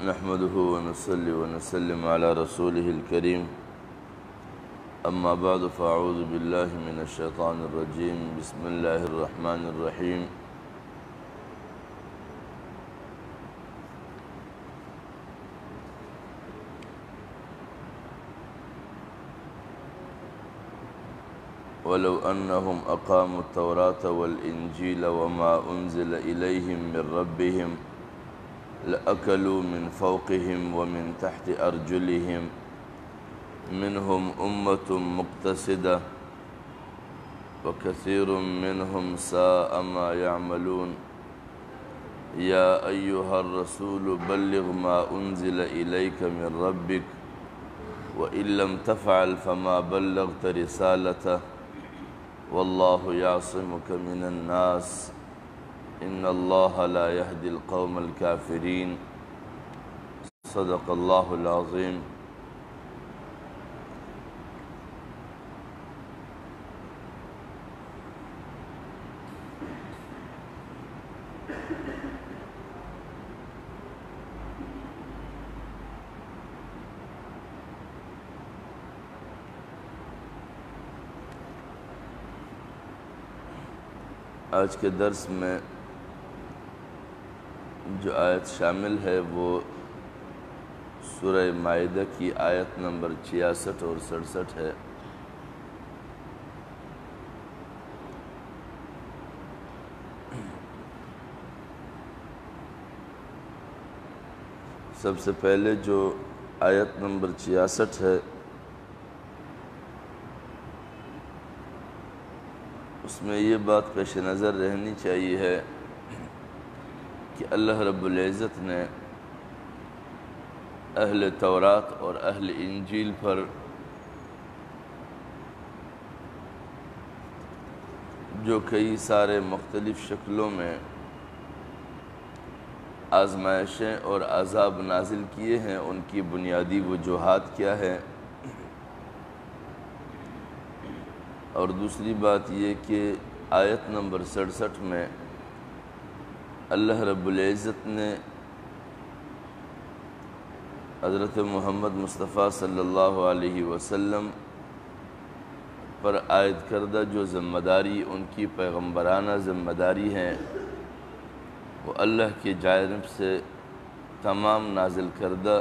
نحمده ونصلي ونسلم على رسوله الكريم أما بعد فأعوذ بالله من الشيطان الرجيم بسم الله الرحمن الرحيم ولو أنهم أقاموا التوراة والإنجيل وما أنزل إليهم من ربهم لأكلوا من فوقهم ومن تحت أرجلهم منهم أمة مقتصدة وكثير منهم ساء ما يعملون يا أيها الرسول بلغ ما أنزل إليك من ربك وإن لم تفعل فما بلغت رسالته والله يعصمك من الناس إن الله لا يهدي القوم الكافرين صدق الله العظيم آج کے درس میں جو آیت شامل ہے وہ سورہ مائدہ کی آیت نمبر 66 اور 67 ہے۔ سب سے پہلے جو آیت نمبر 66 ہے اس میں یہ بات پیش نظر رہنی چاہیے ہے کہ اللہ رب العزت نے اہل تورات اور اہل انجیل پر جو کئی سارے مختلف شکلوں میں آزمائشیں اور عذاب نازل کیے ہیں، ان کی بنیادی وجوہات کیا ہے، اور دوسری بات یہ کہ آیت نمبر 67 میں اللہ رب العزت نے حضرت محمد مصطفیٰ صلی اللہ علیہ وسلم پر عائد کردہ جو ذمہ داری ان کی پیغمبرانہ ذمہ داری ہیں، وہ اللہ کی جانب سے تمام نازل کردہ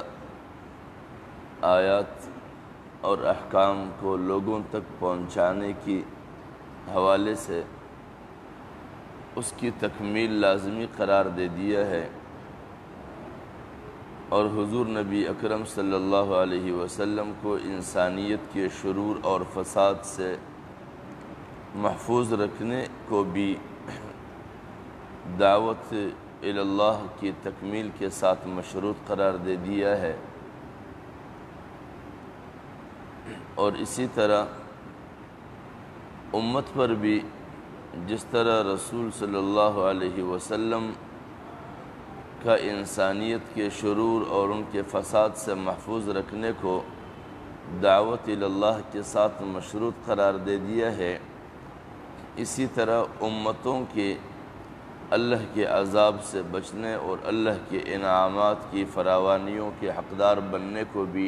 آیات اور احکام کو لوگوں تک پہنچانے کی حوالے سے اس کی تکمیل لازمی قرار دے دیا ہے، اور حضور نبی اکرم صلی اللہ علیہ وسلم کو انسانیت کے شرور اور فساد سے محفوظ رکھنے کو بھی دعوت اللہ کی تکمیل کے ساتھ مشروط قرار دے دیا ہے۔ اور اسی طرح امت پر بھی جس طرح رسول صلی اللہ علیہ وسلم کا انسانیت کے شرور اور ان کے فساد سے محفوظ رکھنے کو دعوت اللہ کے ساتھ مشروط قرار دے دیا ہے، اسی طرح امتوں کے اللہ کے عذاب سے بچنے اور اللہ کے انعامات کی فراوانیوں کے حقدار بننے کو بھی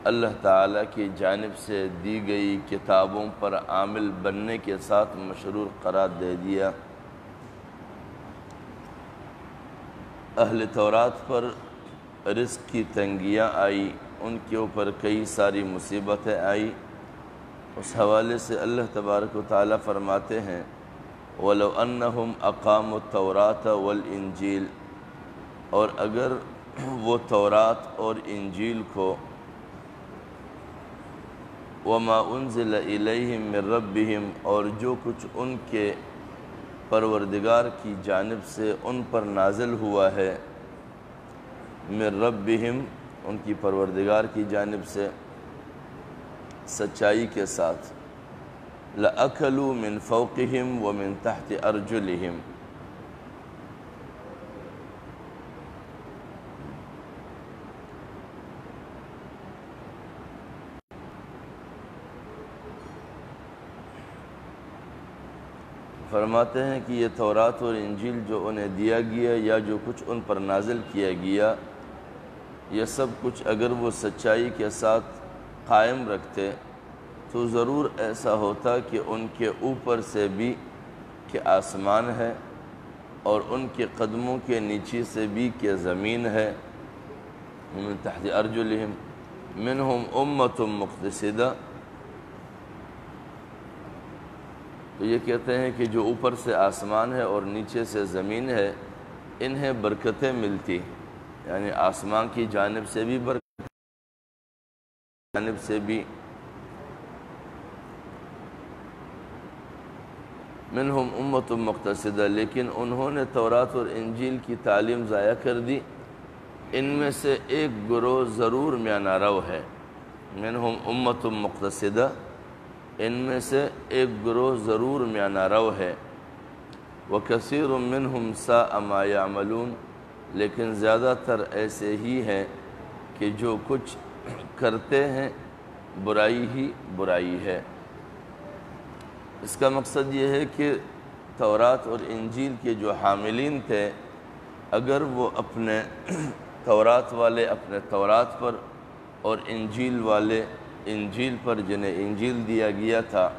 اللہ تعالیٰ کی جانب سے دی گئی کتابوں پر عامل بننے کے ساتھ مشروط قرار دے دیا۔ اہل تورات پر رزق کی تنگیاں آئی، ان کے اوپر کئی ساری مصیبتیں آئی، اس حوالے سے اللہ تبارک و تعالیٰ فرماتے ہیں وَلَوْ أَنَّهُمْ أَقَامُوا التَّوْرَاةَ وَالْإِنجِيلَ، اور اگر وہ تورات اور انجیل کو وَمَا أُنزِلَ إِلَيْهِمْ مِنْ رَبِّهِمْ، اور جو کچھ ان کے پروردگار کی جانب سے ان پر نازل ہوا ہے، مِنْ رَبِّهِمْ ان کی پروردگار کی جانب سے سچائی کے ساتھ، لَأَكَلُوا مِنْ فَوْقِهِمْ وَمِنْ تَحْتِ أَرْجُلِهِمْ، فرماتے ہیں کہ یہ تورات اور انجیل جو انہیں دیا گیا یا جو کچھ ان پر نازل کیا گیا، یہ سب کچھ اگر وہ سچائی کے ساتھ قائم رکھتے تو ضرور ایسا ہوتا کہ ان کے اوپر سے بھی کہ آسمان ہے اور ان کے قدموں کے نیچے سے بھی کہ زمین ہے، من تحت ارجلہم منہم امۃ مقتصدہ۔ تو یہ کہتے ہیں کہ جو اوپر سے آسمان ہے اور نیچے سے زمین ہے، انہیں برکتیں ملتی، یعنی آسمان کی جانب سے بھی برکت، جانب سے بھی۔ منہم امۃ مقتصدہ، لیکن انہوں نے تورات اور انجیل کی تعلیم ضائع کر دی، ان میں سے ایک گروہ ضرور میانہ رو ہے۔ منہم امۃ مقتصدہ، ان میں سے ایک گروہ ضرور میانہ رو ہے۔ وَكَثِيرٌ مِّنْهُمْ سَاءَ مَا يَعْمَلُونَ، لیکن زیادہ تر ایسے ہی ہیں کہ جو کچھ کرتے ہیں برائی ہی برائی ہے۔ اس کا مقصد یہ ہے کہ تورات اور انجیل کے جو حاملین تھے، اگر وہ اپنے تورات والے اپنے تورات پر اور انجیل والے انجیل پر جنہیں انجیل دیا گیا تھا،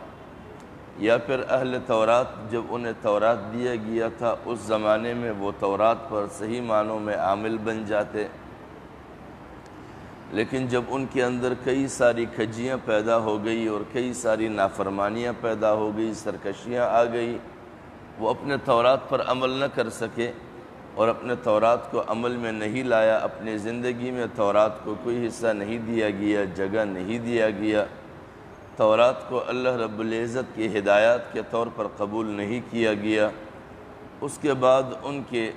یا پھر اہل تورات جب انہیں تورات دیا گیا تھا اس زمانے میں وہ تورات پر صحیح معنوں میں عامل بن جاتے، لیکن جب ان کے اندر کئی ساری کھجیاں پیدا ہو گئی اور کئی ساری نافرمانیاں پیدا ہو گئی، سرکشیاں آ گئی، وہ اپنے تورات پر عمل نہ کر سکے اور اپنے تورات کو عمل میں نہیں لایا، اپنی زندگی میں تورات کو کوئی حصہ نہیں دیا گیا، جگہ نہیں دیا گیا، تورات کو اللہ رب العزت کی ہدایات کے طور پر قبول نہیں کیا گیا۔ اس کے بعد ان کے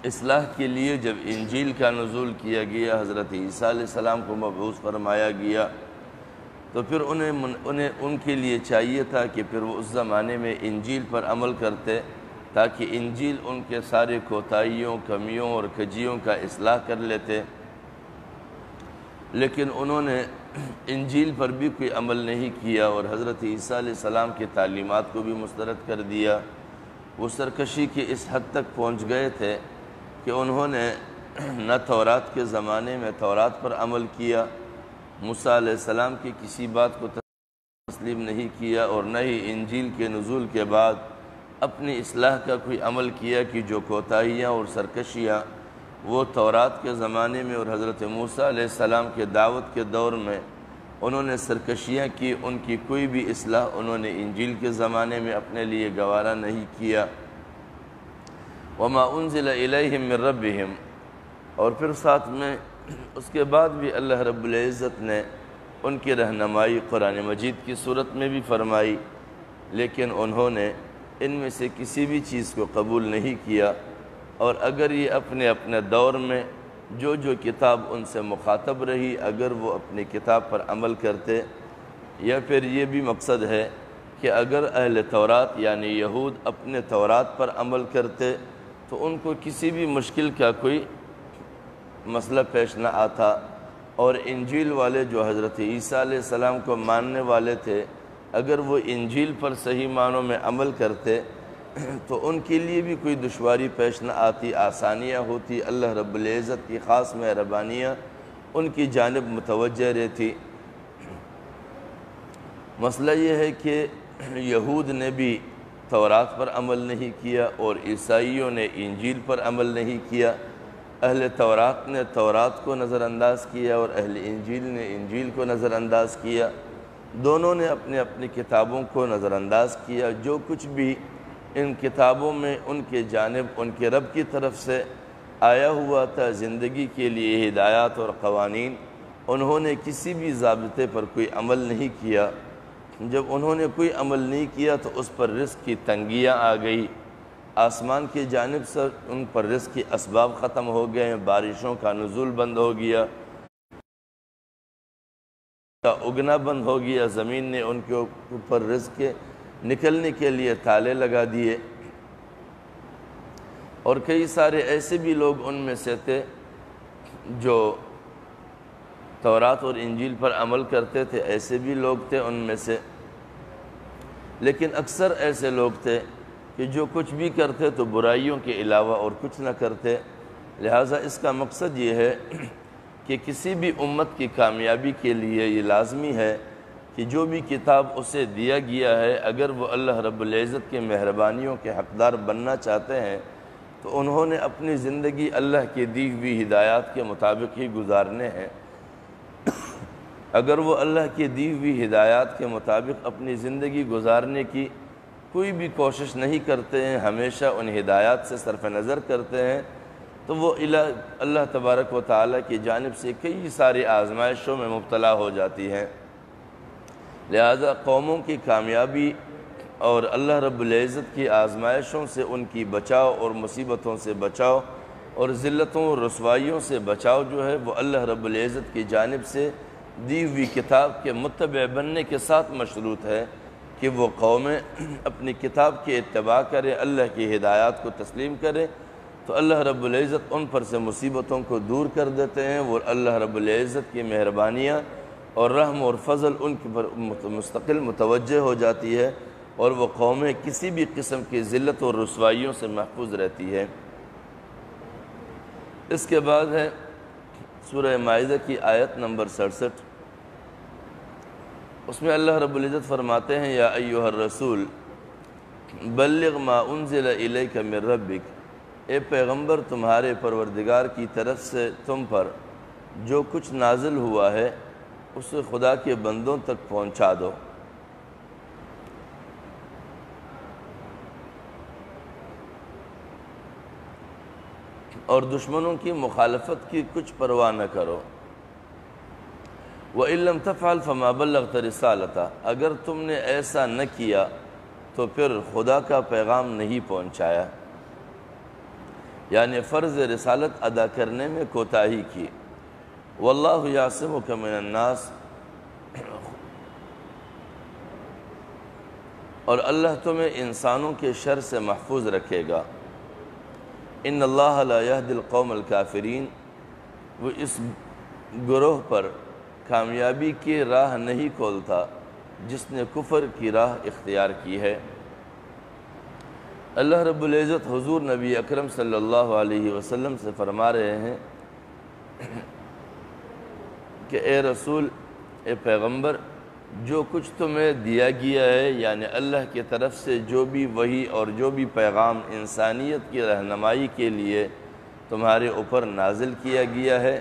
اصلاح کے لیے جب انجیل کا نزول کیا گیا، حضرت عیسیٰ علیہ السلام کو مبعوث فرمایا گیا، تو پھر انہیں ان کے لیے چاہیے تھا کہ پھر وہ اس زمانے میں انجیل پر عمل کرتے تاکہ انجیل ان کے سارے کوتاہیوں، کمیوں اور کجیوں کا اصلاح کر لیتے، لیکن انہوں نے انجیل پر بھی کوئی عمل نہیں کیا اور حضرت عیسیٰ علیہ السلام کی تعلیمات کو بھی مسترد کر دیا۔ وہ سرکشی کی اس حد تک پہنچ گئے تھے کہ انہوں نے نہ تورات کے زمانے میں تورات پر عمل کیا، موسیٰ علیہ السلام کی کسی بات کو تسلیم نہیں کیا، اور نہ ہی انجیل کے نزول کے بعد اپنی اصلاح کا کوئی عمل کیا کہ جو کوتاہیاں اور سرکشیاں وہ تورات کے زمانے میں اور حضرت موسیٰ علیہ السلام کے دعوت کے دور میں انہوں نے سرکشیاں کی، ان کی کوئی بھی اصلاح انہوں نے انجیل کے زمانے میں اپنے لیے گوارا نہیں کیا۔ وَمَا أُنزِلَ إِلَيْهِم مِّن رَّبِّهِمْ، اور پھر ساتھ میں اس کے بعد بھی اللہ رب العزت نے ان کی رہنمائی قرآن مجید کی صورت میں بھی فرمائی، لیکن انہوں نے ان میں سے کسی بھی چیز کو قبول نہیں کیا، اور اگر یہ اپنے اپنے دور میں جو کتاب ان سے مخاطب رہی اگر وہ اپنی کتاب پر عمل کرتے، یا پھر یہ بھی مقصد ہے کہ اگر اہل تورات یعنی یہود اپنے تورات پر عمل کرتے تو ان کو کسی بھی مشکل کا کوئی مسئلہ پیش نہ آتا، اور انجیل والے جو حضرت عیسیٰ علیہ السلام کو ماننے والے تھے اگر وہ انجیل پر صحیح معنوں میں عمل کرتے تو ان کے لیے بھی کوئی دشواری پیش نہ آتی، آسانیاں ہوتی، اللہ رب العزت کی خاص مہربانیاں ان کی جانب متوجہ رہتی۔ مسئلہ یہ ہے کہ یہود نے بھی تورات پر عمل نہیں کیا اور عیسائیوں نے انجیل پر عمل نہیں کیا، اہل تورات نے تورات کو نظر انداز کیا اور اہل انجیل نے انجیل کو نظر انداز کیا، دونوں نے اپنے اپنی کتابوں کو نظر انداز کیا، جو کچھ بھی ان کتابوں میں ان کے جانب ان کے رب کی طرف سے آیا ہوا تھا زندگی کے لیے ہدایات اور قوانین، انہوں نے کسی بھی ضابطے پر کوئی عمل نہیں کیا۔ جب انہوں نے کوئی عمل نہیں کیا تو اس پر رزق کی تنگیاں آ گئی، آسمان کی جانب سے ان پر رزق کی اسباب ختم ہو گئے، بارشوں کا نزول بند ہو گیا، اگنا بند ہو گیا، زمین نے ان کے اوپر رزق کے نکلنے کے لیے تالے لگا دیے، اور کئی سارے ایسے بھی لوگ ان میں سے تھے جو تورات اور انجیل پر عمل کرتے تھے، ایسے بھی لوگ تھے ان میں سے، لیکن اکثر ایسے لوگ تھے کہ جو کچھ بھی کرتے تو برائیوں کے علاوہ اور کچھ نہ کرتے، لہٰذا اس کا مقصد یہ ہے کہ کسی بھی امت کی کامیابی کے لیے یہ لازمی ہے کہ جو بھی کتاب اسے دیا گیا ہے، اگر وہ اللہ رب العزت کی مہربانیوں کے حقدار بننا چاہتے ہیں تو انہوں نے اپنی زندگی اللہ کی دی ہوئی ہدایات کے مطابق ہی گزارنے ہیں۔ اگر وہ اللہ کی دی ہوئی ہدایات کے مطابق اپنی زندگی گزارنے کی کوئی بھی کوشش نہیں کرتے ہیں، ہمیشہ ان ہدایات سے صرف نظر کرتے ہیں، تو وہ اللہ تبارک و تعالیٰ کی جانب سے کئی ساری آزمائشوں میں مبتلا ہو جاتی ہیں۔ لہذا قوموں کی کامیابی اور اللہ رب العزت کی آزمائشوں سے ان کی بچاؤ اور مصیبتوں سے بچاؤ اور ذلتوں اور رسوائیوں سے بچاؤ جو ہے وہ اللہ رب العزت کی جانب سے دی ہوئی کتاب کے متبع بننے کے ساتھ مشروط ہے کہ وہ قومیں اپنی کتاب کے اتباع کریں، اللہ کی ہدایات کو تسلیم کریں، تو اللہ رب العزت ان پر سے مصیبتوں کو دور کر دیتے ہیں۔ وہ اللہ رب العزت کی مہربانیاں اور رحم اور فضل ان کے پر مستقل متوجہ ہو جاتی ہے، اور وہ قومیں کسی بھی قسم کی ذلت اور رسوائیوں سے محفوظ رہتی ہے۔ اس کے بعد ہے سورہ مائدہ کی آیت نمبر 67۔ اس میں اللہ رب العزت فرماتے ہیں، یا ایھا الرسول بلغ ما انزل الیک من ربک، اے پیغمبر تمہارے پروردگار کی طرف سے تم پر جو کچھ نازل ہوا ہے اسے خدا کے بندوں تک پہنچا دو۔ اور دشمنوں کی مخالفت کی کچھ پرواہ نہ کرو۔ وَإِن لَّمْ تَفْعَلْ فَمَا بَلَّغْتَ رِسَالَتَهُ، اگر تم نے ایسا نہ کیا تو پھر خدا کا پیغام نہیں پہنچایا، یعنی فرض رسالت ادا کرنے میں کوتاہی کی۔ وَاللَّهُ يَعْصِمُكَ مِنَ النَّاسِ، اور اللہ تمہیں انسانوں کے شر سے محفوظ رکھے گا۔ ان اللہ لا یہدی القوم الکافرین، وہ اس گروہ پر کامیابی کی راہ نہیں کھولتا جس نے کفر کی راہ اختیار کی ہے۔ اللہ رب العزت حضور نبی اکرم صلی اللہ علیہ وسلم سے فرما رہے ہیں کہ اے رسول، اے پیغمبر، جو کچھ تمہیں دیا گیا ہے، یعنی اللہ کی طرف سے جو بھی وحی اور جو بھی پیغام انسانیت کی رہنمائی کے لیے تمہارے اوپر نازل کیا گیا ہے،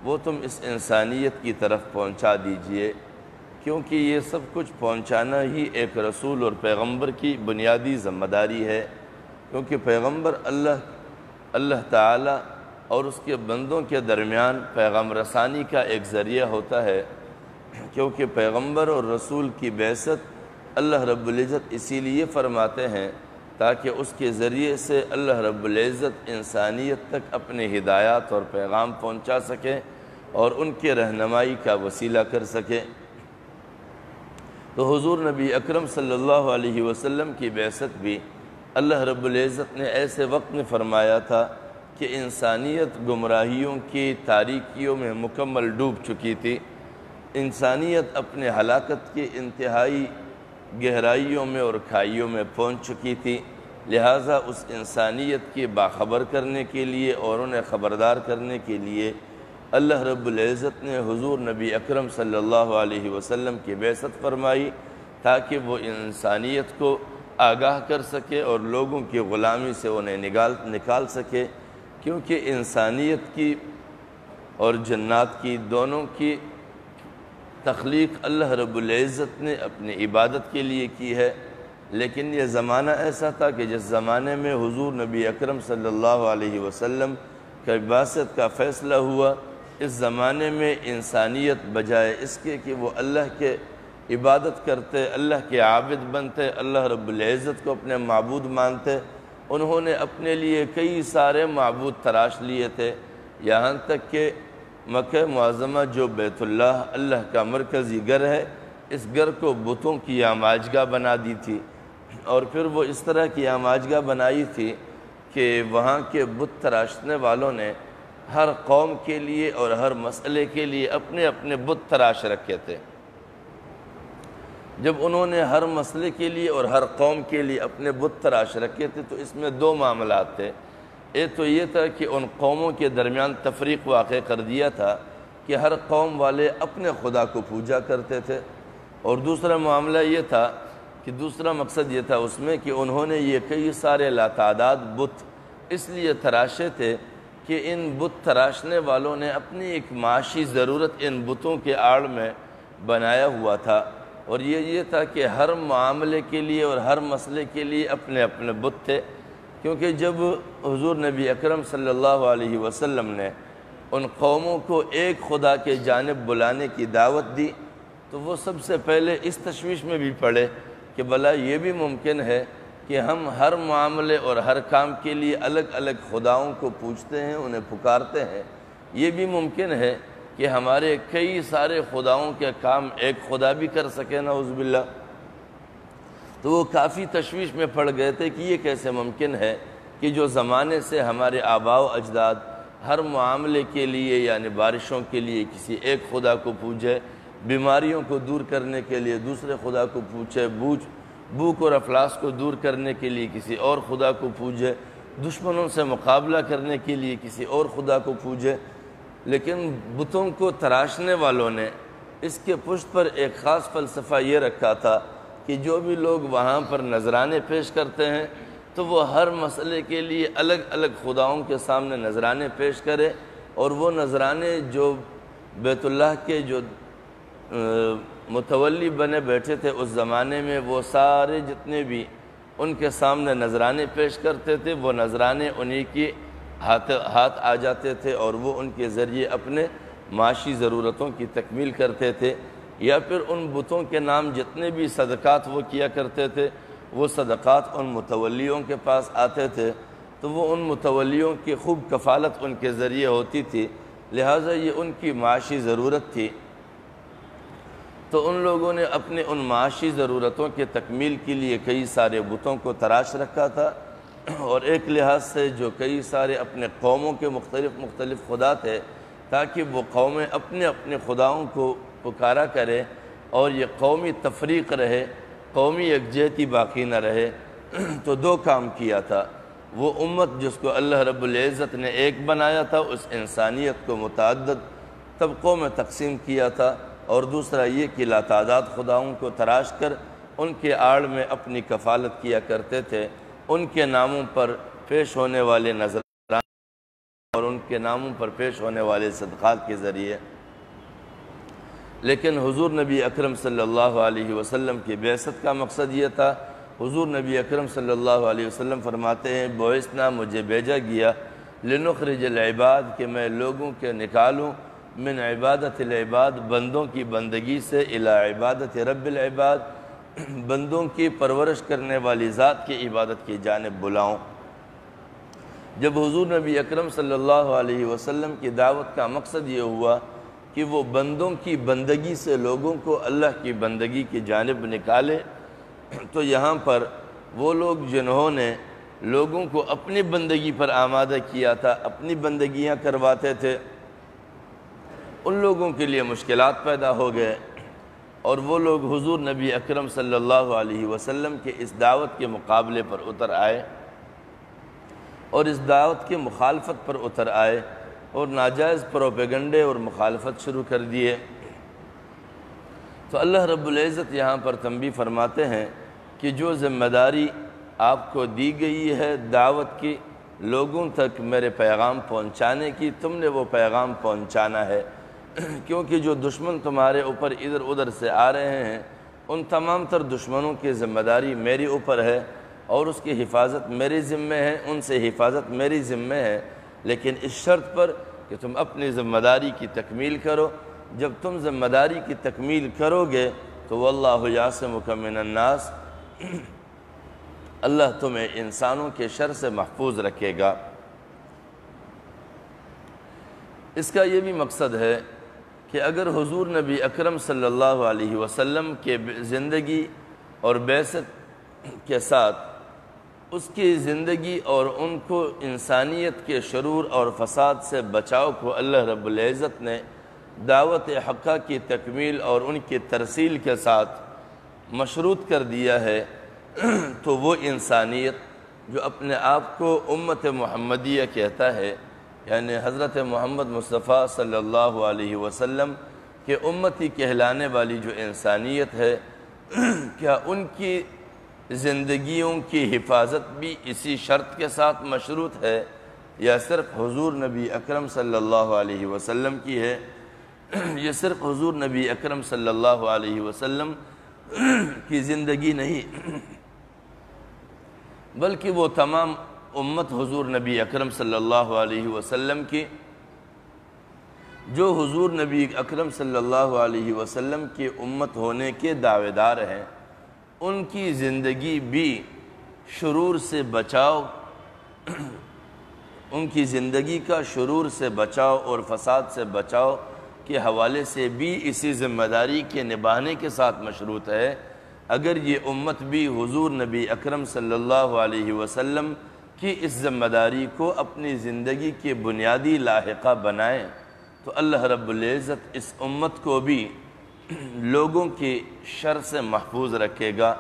وہ تم اس انسانیت کی طرف پہنچا دیجئے، کیونکہ یہ سب کچھ پہنچانا ہی ایک رسول اور پیغمبر کی بنیادی ذمہ داری ہے، کیونکہ پیغمبر اللہ تعالیٰ اور اس کے بندوں کے درمیان پیغام رسانی کا ایک ذریعہ ہوتا ہے، کیونکہ پیغمبر اور رسول کی بعثت اللہ رب العزت اسی لیے فرماتے ہیں تاکہ اس کے ذریعے سے اللہ رب العزت انسانیت تک اپنے ہدایات اور پیغام پہنچا سکے اور ان کے رہنمائی کا وسیلہ کر سکے۔ تو حضور نبی اکرم صلی اللہ علیہ وسلم کی بعثت بھی اللہ رب العزت نے ایسے وقت میں فرمایا تھا کہ انسانیت گمراہیوں کی تاریکیوں میں مکمل ڈوب چکی تھی، انسانیت اپنے ہلاکت کی انتہائی گہرائیوں میں اور کھائیوں میں پہنچ چکی تھی، لہٰذا اس انسانیت کی باخبر کرنے کے لیے اور انہیں خبردار کرنے کے لیے اللہ رب العزت نے حضور نبی اکرم صلی اللہ علیہ وسلم کی بعثت فرمائی تاکہ وہ انسانیت کو آگاہ کر سکے اور لوگوں کی غلامی سے انہیں نکال سکے، کیونکہ انسانیت کی اور جنات کی دونوں کی تخلیق اللہ رب العزت نے اپنی عبادت کے لیے کی ہے، لیکن یہ زمانہ ایسا تھا کہ جس زمانے میں حضور نبی اکرم صلی اللہ علیہ وسلم کا بعثت کا فیصلہ ہوا، اس زمانے میں انسانیت بجائے اس کے کہ وہ اللہ کے عبادت کرتے، اللہ کے عابد بنتے، اللہ رب العزت کو اپنے معبود مانتے، انہوں نے اپنے لیے کئی سارے معبود تراش لیے تھے، یہاں تک کہ مکہ معظمہ جو بیت اللہ اللہ کا مرکزی گھر ہے، اس گھر کو بتوں کی آماجگاہ بنا دی تھی، اور پھر وہ اس طرح کی آماجگاہ بنائی تھی کہ وہاں کے بت تراشنے والوں نے ہر قوم کے لیے اور ہر مسئلے کے لیے اپنے اپنے بت تراش رکھے تھے۔ جب انہوں نے ہر مسئلے کے لیے اور ہر قوم کے لیے اپنے بت تراش رکھے تھے تو اس میں دو معاملات تھے۔ ایک تو یہ تھا کہ ان قوموں کے درمیان تفریق واقع کر دیا تھا کہ ہر قوم والے اپنے خدا کو پوجا کرتے تھے، اور دوسرا معاملہ یہ تھا کہ دوسرا مقصد یہ تھا اس میں کہ انہوں نے یہ کئی سارے لاتعداد بت اس لیے تراشے تھے کہ ان بت تراشنے والوں نے اپنی ایک معاشی ضرورت ان بتوں کے آڑ میں بنایا ہوا تھا، اور یہ تھا کہ ہر معاملے کے لیے اور ہر مسئلے کے لیے اپنے اپنے بت تھے۔ کیونکہ جب حضور نبی اکرم صلی اللہ علیہ وسلم نے ان قوموں کو ایک خدا کے جانب بلانے کی دعوت دی تو وہ سب سے پہلے اس تشویش میں بھی پڑے کہ بھلا یہ بھی ممکن ہے کہ ہم ہر معاملے اور ہر کام کے لیے الگ الگ خداؤں کو پوجتے ہیں، انہیں پکارتے ہیں، یہ بھی ممکن ہے کہ ہمارے کئی سارے خداؤں کے کام ایک خدا بھی کر سکے نعوذ باللہ۔ تو وہ کافی تشویش میں پڑ گئے تھے کہ یہ کیسے ممکن ہے کہ جو زمانے سے ہمارے آباء و اجداد ہر معاملے کے لیے یعنی بارشوں کے لیے کسی ایک خدا کو پوجے، بیماریوں کو دور کرنے کے لیے دوسرے خدا کو پوجے، بھوک اور افلاس کو دور کرنے کے لیے کسی اور خدا کو پوجے، دشمنوں سے مقابلہ کرنے کے لیے کسی اور خدا کو پوجے، لیکن بتوں کو تراشنے والوں نے اس کے پشت پر ایک خاص فلسفہ یہ رکھا تھا کہ جو بھی لوگ وہاں پر نذرانے پیش کرتے ہیں تو وہ ہر مسئلے کے لیے الگ الگ خداؤں کے سامنے نذرانے پیش کرے، اور وہ نذرانے جو بیت اللہ کے جو متولی بنے بیٹھے تھے اس زمانے میں، وہ سارے جتنے بھی ان کے سامنے نذرانے پیش کرتے تھے وہ نذرانے انہی کی ہاتھ آ جاتے تھے، اور وہ ان کے ذریعے اپنے معاشی ضرورتوں کی تکمیل کرتے تھے، یا پھر ان بتوں کے نام جتنے بھی صدقات وہ کیا کرتے تھے وہ صدقات ان متولیوں کے پاس آتے تھے، تو وہ ان متولیوں کی خوب کفالت ان کے ذریعے ہوتی تھی، لہٰذا یہ ان کی معاشی ضرورت تھی۔ تو ان لوگوں نے اپنے ان معاشی ضرورتوں کے تکمیل کے لیے کئی سارے بتوں کو تراش رکھا تھا، اور ایک لحاظ سے جو کئی سارے اپنے قوموں کے مختلف خدا تھے تاکہ وہ قومیں اپنے اپنے خداؤں کو پکارا کرے اور یہ قومی تفریق رہے، قومی یکجہتی باقی نہ رہے۔ تو دو کام کیا تھا، وہ امت جس کو اللہ رب العزت نے ایک بنایا تھا اس انسانیت کو متعدد طبقوں میں تقسیم کیا تھا، اور دوسرا یہ کہ لاتعداد خداؤں کو تراش کر ان کے آڑ میں اپنی کفالت کیا کرتے تھے، ان کے ناموں پر پیش ہونے والے نذرانے اور ان کے ناموں پر پیش ہونے والے صدقات کے ذریعے۔ لیکن حضور نبی اکرم صلی اللہ علیہ وسلم کی بعثت کا مقصد یہ تھا، حضور نبی اکرم صلی اللہ علیہ وسلم فرماتے ہیں بعثنا، مجھے بھیجا گیا لنخرج العباد، کہ میں لوگوں کے نکالوں من عبادت العباد، بندوں کی بندگی سے، الی عبادت رب العباد، بندوں کی پرورش کرنے والی ذات کی عبادت کی جانب بلاؤں۔ جب حضور نبی اکرم صلی اللہ علیہ وسلم کی دعوت کا مقصد یہ ہوا کہ وہ بندوں کی بندگی سے لوگوں کو اللہ کی بندگی کی جانب نکالے، تو یہاں پر وہ لوگ جنہوں نے لوگوں کو اپنی بندگی پر آمادہ کیا تھا، اپنی بندگیاں کرواتے تھے، ان لوگوں کے لیے مشکلات پیدا ہو گئے، اور وہ لوگ حضور نبی اکرم صلی اللہ علیہ وسلم کے اس دعوت کے مقابلے پر اتر آئے اور اس دعوت کی مخالفت پر اتر آئے اور ناجائز پروپیگنڈے اور مخالفت شروع کر دیے۔ تو اللہ رب العزت یہاں پر تنبیہ فرماتے ہیں کہ جو ذمہ داری آپ کو دی گئی ہے دعوت کی، لوگوں تک میرے پیغام پہنچانے کی، تم نے وہ پیغام پہنچانا ہے، کیونکہ جو دشمن تمہارے اوپر ادھر ادھر سے آ رہے ہیں ان تمام تر دشمنوں کی ذمہ داری میری اوپر ہے، اور اس کی حفاظت میری ذمہ ہے، ان سے حفاظت میری ذمہ ہے، لیکن اس شرط پر کہ تم اپنی ذمہ داری کی تکمیل کرو۔ جب تم ذمہ داری کی تکمیل کرو گے تو واللہ یعصمک من الناس، اللہ تمہیں انسانوں کے شر سے محفوظ رکھے گا۔ اس کا یہ بھی مقصد ہے کہ اگر حضور نبی اکرم صلی اللہ علیہ وسلم کے زندگی اور بعثت کے ساتھ اس کی زندگی اور ان کو انسانیت کے شرور اور فساد سے بچاؤ کو اللہ رب العزت نے دعوت حقہ کی تکمیل اور ان کی ترسیل کے ساتھ مشروط کر دیا ہے، تو وہ انسانیت جو اپنے آپ کو امت محمدیہ کہتا ہے، یعنی حضرت محمد مصطفیٰ صلی اللہ علیہ وسلم کہ امتی کہلانے والی جو انسانیت ہے، کیا ان کی زندگیوں کی حفاظت بھی اسی شرط کے ساتھ مشروط ہے یا صرف حضور نبی اکرم صلی اللہ علیہ وسلم کی ہے؟ یہ صرف حضور نبی اکرم صلی اللہ علیہ وسلم کی زندگی نہیں، بلکہ وہ تمام امت حضور نبی اکرم صلی اللہ علیہ وسلم کی، جو حضور نبی اکرم صلی اللہ علیہ وسلم کی امت ہونے کے دعوے دار ہیں، ان کی زندگی بھی شرور سے بچاؤ، ان کی زندگی کا شرور سے بچاؤ اور فساد سے بچاؤ کے حوالے سے بھی اسی ذمہ داری کے نبھانے کے ساتھ مشروط ہے۔ اگر یہ امت بھی حضور نبی اکرم صلی اللہ علیہ وسلم کی اس ذمہ داری کو اپنی زندگی کے بنیادی لاحقہ بنائیں تو اللہ رب العزت اس امت کو بھی لوگوں کی شر سے محفوظ رکھے گا،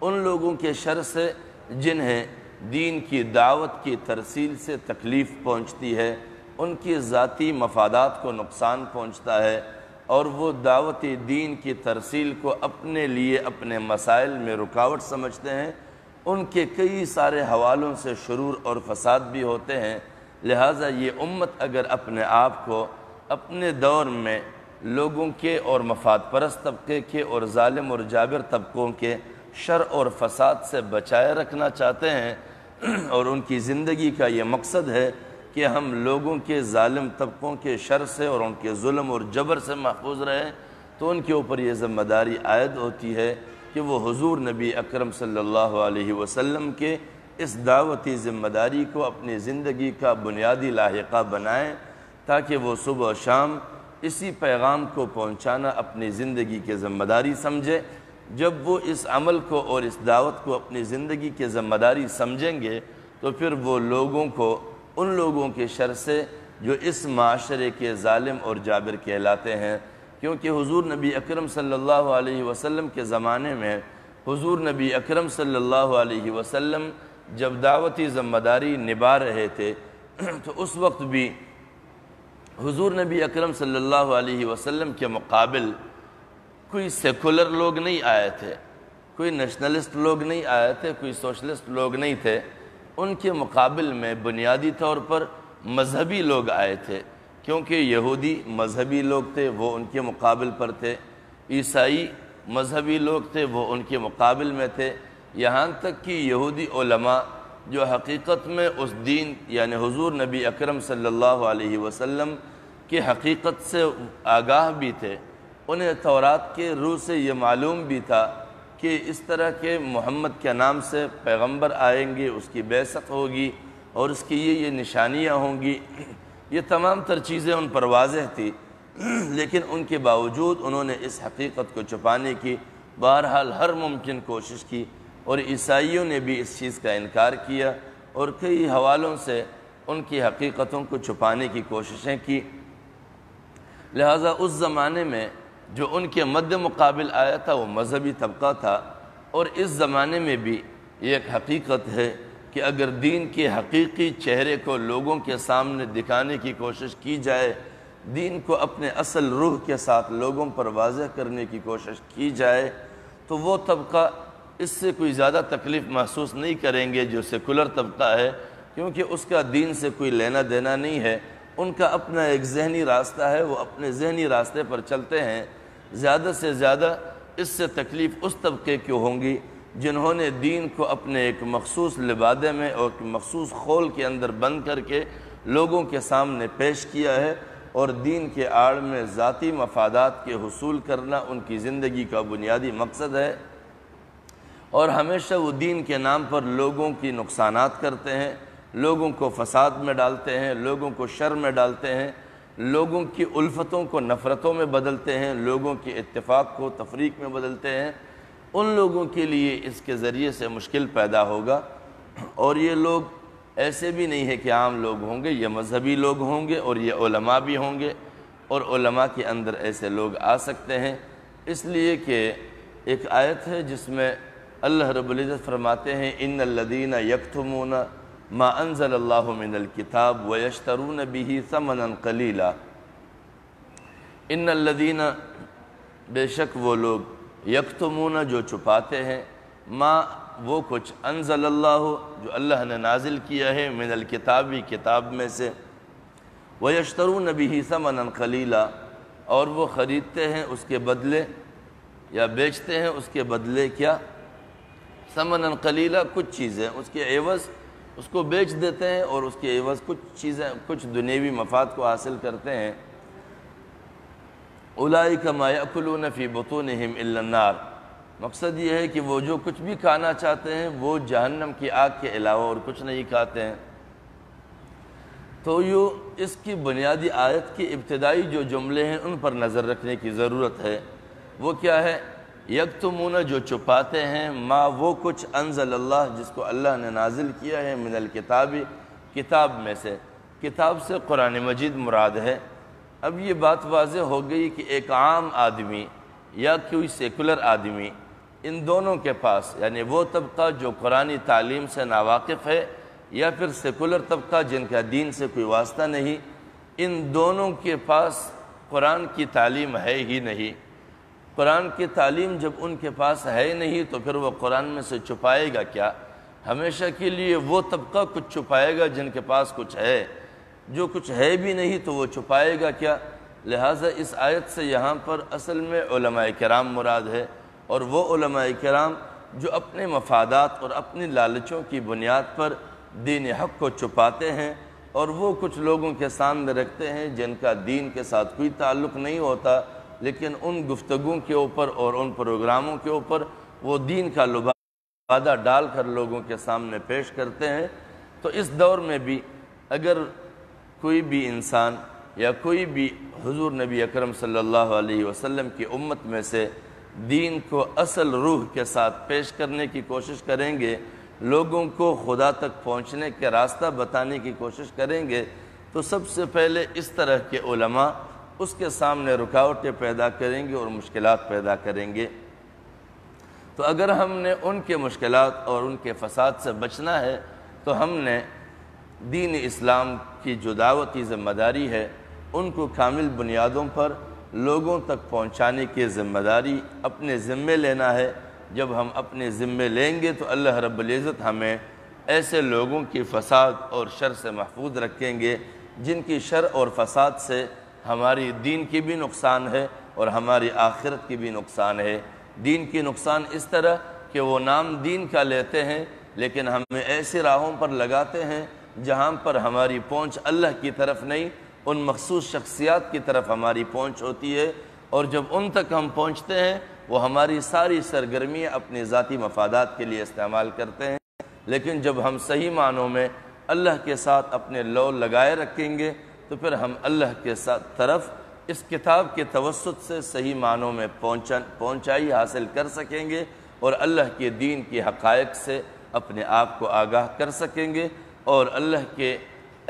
ان لوگوں کے شر سے جنہیں دین کی دعوت کی ترسیل سے تکلیف پہنچتی ہے، ان کی ذاتی مفادات کو نقصان پہنچتا ہے اور وہ دعوت دین کی ترسیل کو اپنے لیے اپنے مسائل میں رکاوٹ سمجھتے ہیں، ان کے کئی سارے حوالوں سے شرور اور فساد بھی ہوتے ہیں۔ لہٰذا یہ امت اگر اپنے آپ کو اپنے دور میں لوگوں کے اور مفاد پرست طبقے کے اور ظالم اور جابر طبقوں کے شر اور فساد سے بچائے رکھنا چاہتے ہیں اور ان کی زندگی کا یہ مقصد ہے کہ ہم لوگوں کے ظالم طبقوں کے شر سے اور ان کے ظلم اور جبر سے محفوظ رہیں، تو ان کے اوپر یہ ذمہ داری عائد ہوتی ہے کہ وہ حضور نبی اکرم صلی اللہ علیہ وسلم کے اس دعوتی ذمہ داری کو اپنی زندگی کا بنیادی لاحقہ بنائیں، تاکہ وہ صبح و شام اسی پیغام کو پہنچانا اپنی زندگی کے ذمہ داری سمجھے۔ جب وہ اس عمل کو اور اس دعوت کو اپنی زندگی کے ذمہ داری سمجھیں گے تو پھر وہ لوگوں کو ان لوگوں کے شر سے جو اس معاشرے کے ظالم اور جابر کہلاتے ہیں، کیونکہ حضور نبی اکرم صلی اللہ علیہ وسلم کے زمانے میں حضور نبی اکرم صلی اللہ علیہ وسلم جب دعوتی ذمہ داری نبھا رہے تھے تو اس وقت بھی حضور نبی اکرم صلی اللہ علیہ وسلم کے مقابل کوئی سیکولر لوگ نہیں آئے تھے، کوئی نیشنلسٹ لوگ نہیں آئے تھے، کوئی سوشلسٹ لوگ نہیں تھے، ان کے مقابل میں بنیادی طور پر مذہبی لوگ آئے تھے، کیونکہ یہودی مذہبی لوگ تھے وہ ان کے مقابل پر تھے، عیسائی مذہبی لوگ تھے وہ ان کے مقابل میں تھے، یہاں تک کہ یہودی علماء جو حقیقت میں اس دین یعنی حضور نبی اکرم صلی اللہ علیہ وسلم کی حقیقت سے آگاہ بھی تھے، انہیں تورات کے روح سے یہ معلوم بھی تھا کہ اس طرح کے محمد کے نام سے پیغمبر آئیں گے، اس کی بعثت ہوگی اور اس کی یہ نشانیاں ہوں گی، یہ تمام تر چیزیں ان پر واضح تھی، لیکن ان کے باوجود انہوں نے اس حقیقت کو چھپانے کی بہرحال ہر ممکن کوشش کی، اور عیسائیوں نے بھی اس چیز کا انکار کیا اور کئی حوالوں سے ان کی حقیقتوں کو چھپانے کی کوششیں کی۔ لہٰذا اس زمانے میں جو ان کے مد مقابل آیا تھا وہ مذہبی طبقہ تھا، اور اس زمانے میں بھی یہ ایک حقیقت ہے کہ اگر دین کے حقیقی چہرے کو لوگوں کے سامنے دکھانے کی کوشش کی جائے، دین کو اپنے اصل روح کے ساتھ لوگوں پر واضح کرنے کی کوشش کی جائے، تو وہ طبقہ اس سے کوئی زیادہ تکلیف محسوس نہیں کریں گے جو سیکولر طبقہ ہے، کیونکہ اس کا دین سے کوئی لینا دینا نہیں ہے، ان کا اپنا ایک ذہنی راستہ ہے، وہ اپنے ذہنی راستے پر چلتے ہیں۔ زیادہ سے زیادہ اس سے تکلیف اس طبقے کی ہوں گی جنہوں نے دین کو اپنے ایک مخصوص لبادے میں اور مخصوص خول کے اندر بند کر کے لوگوں کے سامنے پیش کیا ہے، اور دین کے آڑ میں ذاتی مفادات کے حصول کرنا ان کی زندگی کا بنیادی مقصد ہے، اور ہمیشہ وہ دین کے نام پر لوگوں کی نقصانات کرتے ہیں، لوگوں کو فساد میں ڈالتے ہیں، لوگوں کو شر میں ڈالتے ہیں، لوگوں کی الفتوں کو نفرتوں میں بدلتے ہیں، لوگوں کے اتفاق کو تفریق میں بدلتے ہیں۔ ان لوگوں کے لیے اس کے ذریعے سے مشکل پیدا ہوگا، اور یہ لوگ ایسے بھی نہیں ہے کہ عام لوگ ہوں گے، یہ مذہبی لوگ ہوں گے اور یہ علماء بھی ہوں گے، اور علماء کے اندر ایسے لوگ آ سکتے ہیں، اس لیے کہ ایک آیت ہے جس میں اللہ رب العزت فرماتے ہیں ان الذین یکتمون ما انزل اللہ من الکتاب ویشترون به ثمنا قلیلا، ان الذین بے شک وہ لوگ یکتمون جو چھپاتے ہیں، ما وہ کچھ انزل اللہ جو اللہ نے نازل کیا ہے، من الکتابی کتاب میں سے، ویشترون به ثمنا قلیلا اور وہ خریدتے ہیں اس کے بدلے یا بیچتے ہیں اس کے بدلے کیا؟ ثمنا قلیلا، کچھ چیزیں اس کے عوض اس کو بیچ دیتے ہیں اور اس کے عوض کچھ چیزیں کچھ دنیوی مفاد کو حاصل کرتے ہیں۔ اولئک ما یأکلون فی بطونہم الا النار، مقصد یہ ہے کہ وہ جو کچھ بھی کھانا چاہتے ہیں وہ جہنم کی آگ کے علاوہ اور کچھ نہیں کھاتے ہیں۔ تو اس کی بنیادی آیت کی ابتدائی جو جملے ہیں ان پر نظر رکھنے کی ضرورت ہے۔ وہ کیا ہے؟ یکتمون جو چھپاتے ہیں، ما وہ کچھ انزل اللہ جس کو اللہ نے نازل کیا ہے، من الکتاب کتاب میں سے، کتاب سے قرآن مجید مراد ہے۔ اب یہ بات واضح ہو گئی کہ ایک عام آدمی یا کوئی سیکولر آدمی، ان دونوں کے پاس یعنی وہ طبقہ جو قرآنی تعلیم سے ناواقف ہے یا پھر سیکولر طبقہ جن کا دین سے کوئی واسطہ نہیں، ان دونوں کے پاس قرآن کی تعلیم ہے ہی نہیں۔ قرآن کی تعلیم جب ان کے پاس ہے نہیں تو پھر وہ قرآن میں سے چھپائے گا کیا؟ ہمیشہ کے لیے وہ طبقہ کچھ چھپائے گا جن کے پاس کچھ ہے، جو کچھ ہے بھی نہیں تو وہ چھپائے گا کیا؟ لہٰذا اس آیت سے یہاں پر اصل میں علماء کرام مراد ہے، اور وہ علماء کرام جو اپنے مفادات اور اپنی لالچوں کی بنیاد پر دین حق کو چھپاتے ہیں اور وہ کچھ لوگوں کے سامنے رکھتے ہیں جن کا دین کے ساتھ کوئی تعلق نہیں ہوتا، لیکن ان گفتگو کے اوپر اور ان پروگراموں کے اوپر وہ دین کا لبادہ ڈال کر لوگوں کے سامنے پیش کرتے ہیں۔ تو اس دور میں بھی اگر کوئی بھی انسان یا کوئی بھی حضور نبی اکرم صلی اللہ علیہ وسلم کی امت میں سے دین کو اصل روح کے ساتھ پیش کرنے کی کوشش کریں گے، لوگوں کو خدا تک پہنچنے کے راستہ بتانے کی کوشش کریں گے، تو سب سے پہلے اس طرح کے علماء اس کے سامنے رکاوٹیں پیدا کریں گے اور مشکلات پیدا کریں گے۔ تو اگر ہم نے ان کے مشکلات اور ان کے فساد سے بچنا ہے تو ہم نے دین اسلام کی جو دعوتی ذمہ داری ہے ان کو کامل بنیادوں پر لوگوں تک پہنچانے کی ذمہ داری اپنے ذمے لینا ہے۔ جب ہم اپنے ذمے لیں گے تو اللہ رب العزت ہمیں ایسے لوگوں کی فساد اور شر سے محفوظ رکھیں گے جن کی شر اور فساد سے ہماری دین کی بھی نقصان ہے اور ہماری آخرت کی بھی نقصان ہے۔ دین کی نقصان اس طرح کہ وہ نام دین کا لیتے ہیں لیکن ہمیں ایسی راہوں پر لگاتے ہیں جہاں پر ہماری پہنچ اللہ کی طرف نہیں، ان مخصوص شخصیات کی طرف ہماری پہنچ ہوتی ہے، اور جب ان تک ہم پہنچتے ہیں وہ ہماری ساری سرگرمیاں اپنے ذاتی مفادات کے لیے استعمال کرتے ہیں۔ لیکن جب ہم صحیح معنوں میں اللہ کے ساتھ اپنے لو لگائے رکھیں گے تو پھر ہم اللہ کے ساتھ طرف اس کتاب کے توسط سے صحیح معنوں میں پہنچائی حاصل کر سکیں گے اور اللہ کے دین کی حقائق سے اپنے آپ کو آگاہ کر سکیں گے، اور اللہ کے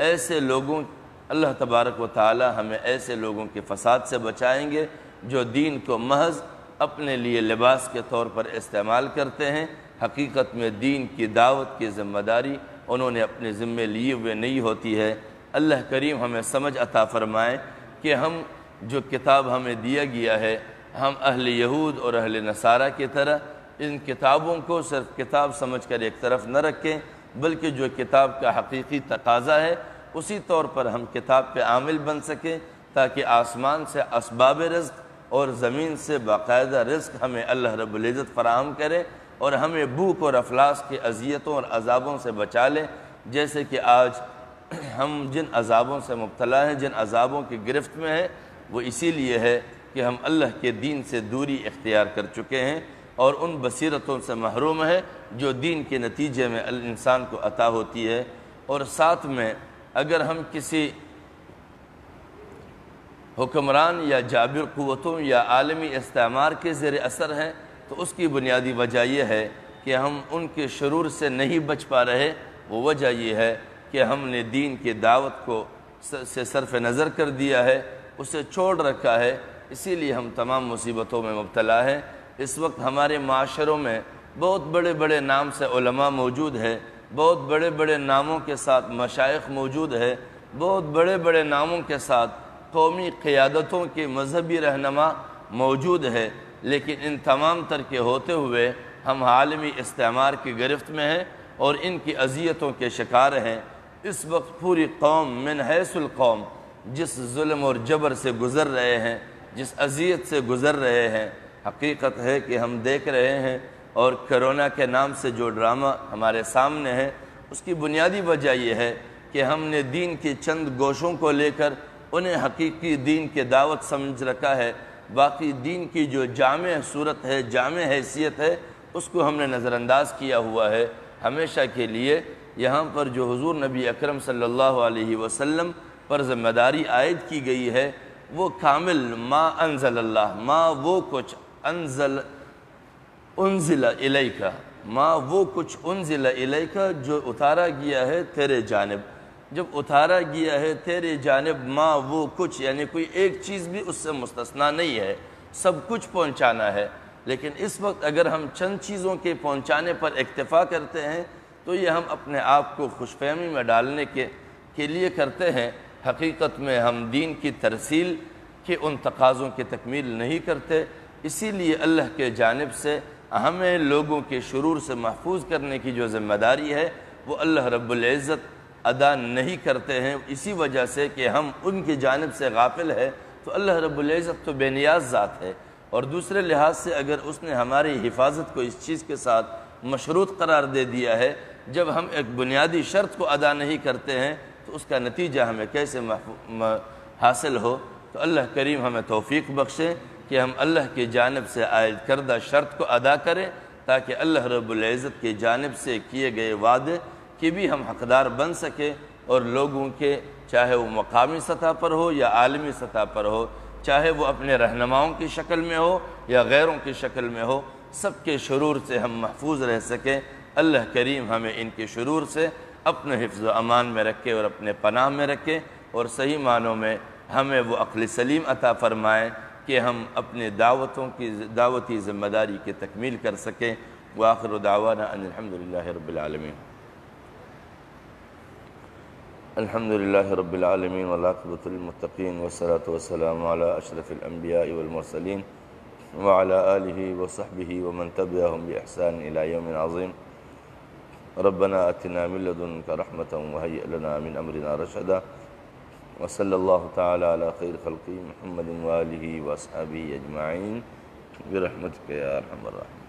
ایسے لوگوں اللہ تبارک و تعالی ہمیں ایسے لوگوں کے فساد سے بچائیں گے جو دین کو محض اپنے لیے لباس کے طور پر استعمال کرتے ہیں، حقیقت میں دین کی دعوت کی ذمہ داری انہوں نے اپنے ذمے لیے ہوئے نہیں ہوتی ہے۔ اللہ کریم ہمیں سمجھ عطا فرمائے کہ ہم جو کتاب ہمیں دیا گیا ہے ہم اہل یہود اور اہل نصارہ کی طرح ان کتابوں کو صرف کتاب سمجھ کر ایک طرف نہ رکھیں، بلکہ جو کتاب کا حقیقی تقاضا ہے اسی طور پر ہم کتاب پہ عامل بن سکیں، تاکہ آسمان سے اسباب رزق اور زمین سے باقاعدہ رزق ہمیں اللہ رب العزت فراہم کرے اور ہمیں بھوک اور افلاس کی اذیتوں اور عذابوں سے بچا لے۔ جیسے کہ آج ہم جن عذابوں سے مبتلا ہیں، جن عذابوں کی گرفت میں ہیں، وہ اسی لیے ہے کہ ہم اللہ کے دین سے دوری اختیار کر چکے ہیں اور ان بصیرتوں سے محروم ہے جو دین کے نتیجے میں انسان کو عطا ہوتی ہے۔ اور ساتھ میں اگر ہم کسی حکمران یا جابر قوتوں یا عالمی استعمار کے زیر اثر ہیں تو اس کی بنیادی وجہ یہ ہے کہ ہم ان کے شرور سے نہیں بچ پا رہے۔ وہ وجہ یہ ہے کہ ہم نے دین کی دعوت کو سے صرف نظر کر دیا ہے، اسے چھوڑ رکھا ہے، اسی لیے ہم تمام مصیبتوں میں مبتلا ہیں۔ اس وقت ہمارے معاشروں میں بہت بڑے بڑے نام سے علماء موجود ہے، بہت بڑے بڑے ناموں کے ساتھ مشائخ موجود ہے، بہت بڑے بڑے ناموں کے ساتھ قومی قیادتوں کے مذہبی رہنما موجود ہے، لیکن ان تمام تر کے ہوتے ہوئے ہم عالمی استعمار کی گرفت میں ہیں اور ان کی اذیتوں کے شکار ہیں۔ اس وقت پوری قوم من حیث القوم جس ظلم اور جبر سے گزر رہے ہیں، جس اذیت سے گزر رہے ہیں، حقیقت ہے کہ ہم دیکھ رہے ہیں، اور کرونا کے نام سے جو ڈرامہ ہمارے سامنے ہے اس کی بنیادی وجہ یہ ہے کہ ہم نے دین کی چند گوشوں کو لے کر انہیں حقیقی دین کے دعوت سمجھ رکھا ہے، باقی دین کی جو جامع صورت ہے، جامع حیثیت ہے، اس کو ہم نے نظر انداز کیا ہوا ہے۔ ہمیشہ کے لیے یہاں پر جو حضور نبی اکرم صلی اللہ علیہ وسلم پر ذمہ داری عائد کی گئی ہے وہ کامل ما انزل اللہ، ما وہ کچھ انزل الیکا، ما وہ کچھ انزل الیکا جو اتارا گیا ہے تیرے جانب۔ جب اتارا گیا ہے تیرے جانب ما وہ کچھ، یعنی کوئی ایک چیز بھی اس سے مستثنا نہیں ہے، سب کچھ پہنچانا ہے۔ لیکن اس وقت اگر ہم چند چیزوں کے پہنچانے پر اکتفا کرتے ہیں تو یہ ہم اپنے آپ کو خوش فہمی میں ڈالنے کے لیے کرتے ہیں، حقیقت میں ہم دین کی ترسیل کے ان تقاضوں کی تکمیل نہیں کرتے۔ اسی لیے اللہ کے جانب سے ہمیں لوگوں کے شرور سے محفوظ کرنے کی جو ذمہ داری ہے وہ اللہ رب العزت ادا نہیں کرتے ہیں، اسی وجہ سے کہ ہم ان کی جانب سے غافل ہے۔ تو اللہ رب العزت تو بے نیاز ذات ہے، اور دوسرے لحاظ سے اگر اس نے ہماری حفاظت کو اس چیز کے ساتھ مشروط قرار دے دیا ہے، جب ہم ایک بنیادی شرط کو ادا نہیں کرتے ہیں تو اس کا نتیجہ ہمیں کیسے حاصل ہو؟ تو اللہ کریم ہمیں توفیق بخشے کہ ہم اللہ کی جانب سے عائد کردہ شرط کو ادا کریں، تاکہ اللہ رب العزت کی جانب سے کیے گئے وعدے کی بھی ہم حقدار بن سکیں، اور لوگوں کے چاہے وہ مقامی سطح پر ہو یا عالمی سطح پر ہو، چاہے وہ اپنے رہنماؤں کی شکل میں ہو یا غیروں کی شکل میں ہو، سب کے شرور سے ہم محفوظ رہ سکیں۔ اللہ کریم ہمیں ان کے شرور سے اپنے حفظ و امان میں رکھے اور اپنے پناہ میں رکھے، اور صحیح معنوں میں ہمیں وہ عقل سلیم عطا فرمائے کہ ہم اپنے دعوتی ذمہ داری کی تکمیل کر سکیں۔ وآخر دعوانا ان الحمدللہ رب العالمین۔ الحمدللہ رب العالمین والعاقبۃ للمتقین والصلاة والسلام علی اشرف الانبیاء والمرسلین وعلی آلہ وصحبہ ومن تبعہم بإحسان الی یوم عظیم۔ ربنا آتنا من لدنک رحمة وهیئ لنا من امرنا رشدا، وصلی اللہ تعالی علی خیر خلقہ محمد وآلہ واصحابہ اجمعین برحمتک یا ارحم الراحمین۔